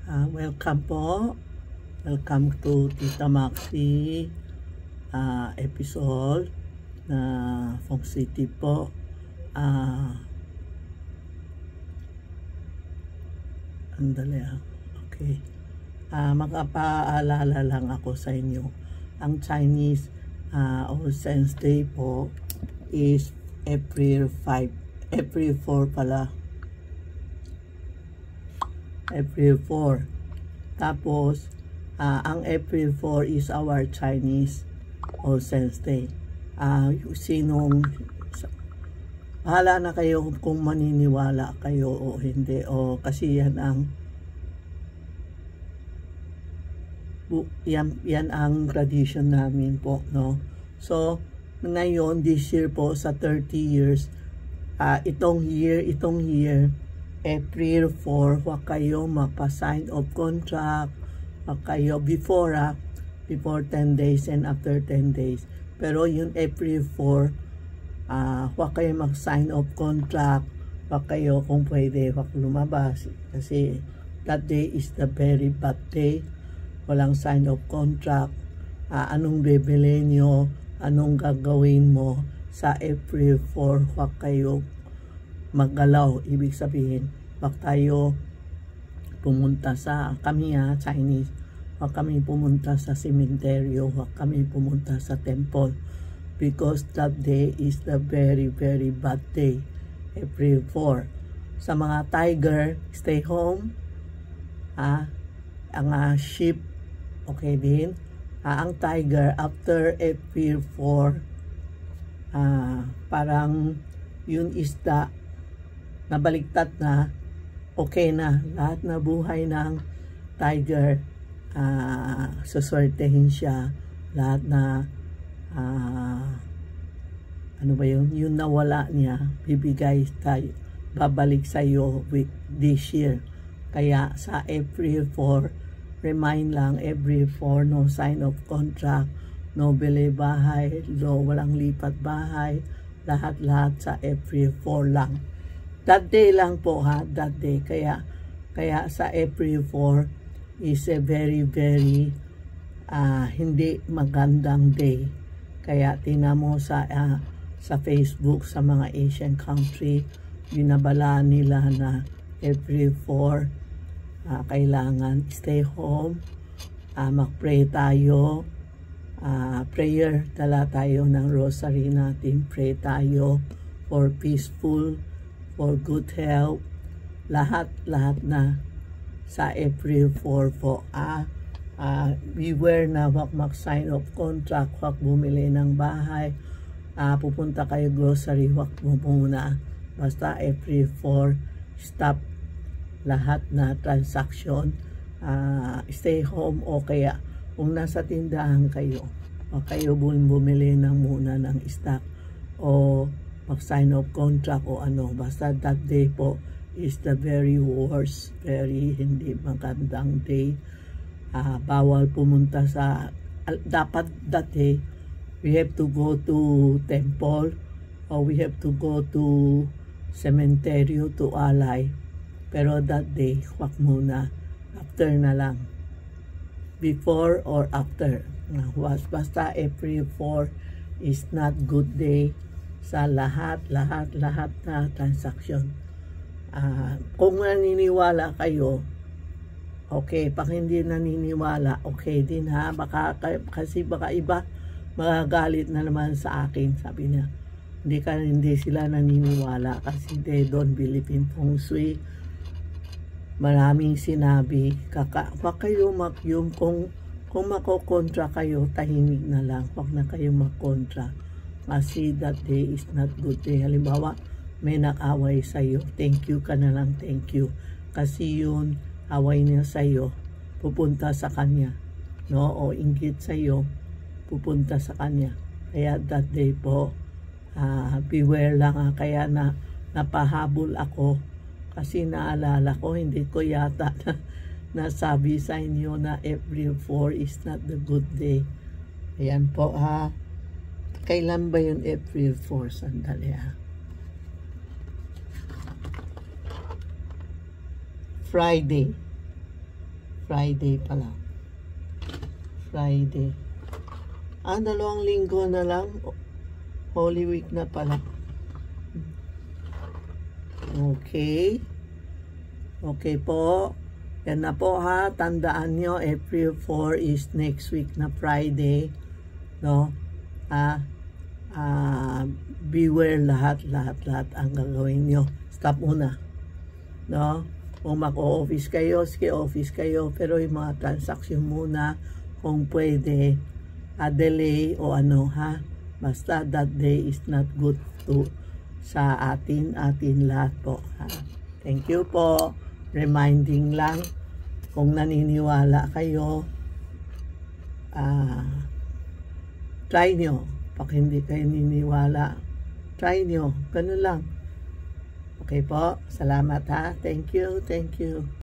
Welcome po. Welcome to Tita Maxi episode na Fong City po. Andali okay. Magpapaalala lang ako sa inyo. Ang Chinese All Saints Day po is April 4 pala. April 4. Tapos, ang April 4 is our Chinese All Saints Day. Bahala na kayo kung maniniwala kayo o hindi. O kasi yan ang tradition namin po, no? So, ngayon, this year po, sa 30 years, itong year, April 4, huwag kayo magpa-sign of contract, huwag kayo before 10 days and after 10 days. Pero yung April 4, huwag kayo mag-sign of contract, huwag kayo kung pwede, huwag lumabas. Kasi that day is the very bad day. Walang sign of contract. Anong bibili nyo, anong gagawin mo sa April 4, huwag kayo maggalaw. Ibig sabihin, wag tayo pumunta sa Chinese, wag kami pumunta sa sementeryo, wag kami pumunta sa temple, because that day is the very very bad day, April 4. Sa mga tiger, stay home. Ang sheep, okay din. Ang tiger, after April 4, parang yun isda nabaliktad na, okay na. Lahat na buhay ng tiger, suswertehin siya. Lahat na, ano ba yun? Yung nawala niya, bibigay tayo, babalik sa iyo with this year. Kaya sa April 4, remind lang, April 4, no sign of contract, no bili bahay, no walang lipat bahay, lahat-lahat sa April 4 lang. That day lang po that day. Kaya sa April 4 is a very very hindi magandang day. Kaya tingnan mo sa Facebook sa mga Asian country, binabala nila na April 4 kailangan stay home, mag-pray tayo, prayer, dala tayo ng rosary natin, pray tayo for peaceful, for good health, lahat na sa April 4 po. Beware na wag mag-sign of contract, wag bumili ng bahay, pupunta kayo grocery, wag mo muna. Basta April 4, stop lahat na transaction, stay home, o kaya kung nasa tindahan kayo, o kayo bumili muna ng stock o mag-sign of contract o ano. Basta that day po is the very worst, very hindi magandang day. Bawal pumunta sa, dapat that day, we have to go to temple or we have to go to cemetery to alay. Pero that day, wag muna. After na lang. Before or after. Basta April 4 is not good day sa lahat na transaction. Kung naniniwala kayo, okay. Pag hindi naniniwala, okay din ha. Kasi baka iba magagalit na naman sa akin. Sabi niya, hindi sila naniniwala kasi they don't believe in feng shui. Maraming sinabi, wag kayo kung makokontra kayo, tahimik na lang. Wag na kayo makontra. Kasi that day is not good day. Halimbawa, may nakaway sa'yo, thank you ka na lang, thank you. Kasi yun, away niya sa'yo, pupunta sa kanya. No? O inggit sa'yo, pupunta sa kanya. Kaya that day po, beware lang. Kaya napahabol ako. Kasi naalala ko, hindi ko yata nasabi sa inyo na April 4 is not the good day. Ayan po Kailan ba yung April 4? Sandali Friday. Friday pala. Friday. 2 linggo na lang. Holy Week na pala. Okay. Okay po. Yan na po ha. Tandaan nyo, April 4 is next week na Friday. No? Beware lahat ang gagawin nyo. Stop muna. No? Kung mag-o-office kayo, sige office kayo. Pero yung mga transaction muna, kung pwede, delay o ano ha. Basta that day is not good to sa atin lahat po. Ha? Thank you po. Reminding lang, kung naniniwala kayo, try nyo. Pag hindi kayo niniwala, try nyo. Ganun lang. Okay po. Salamat ha. Thank you. Thank you.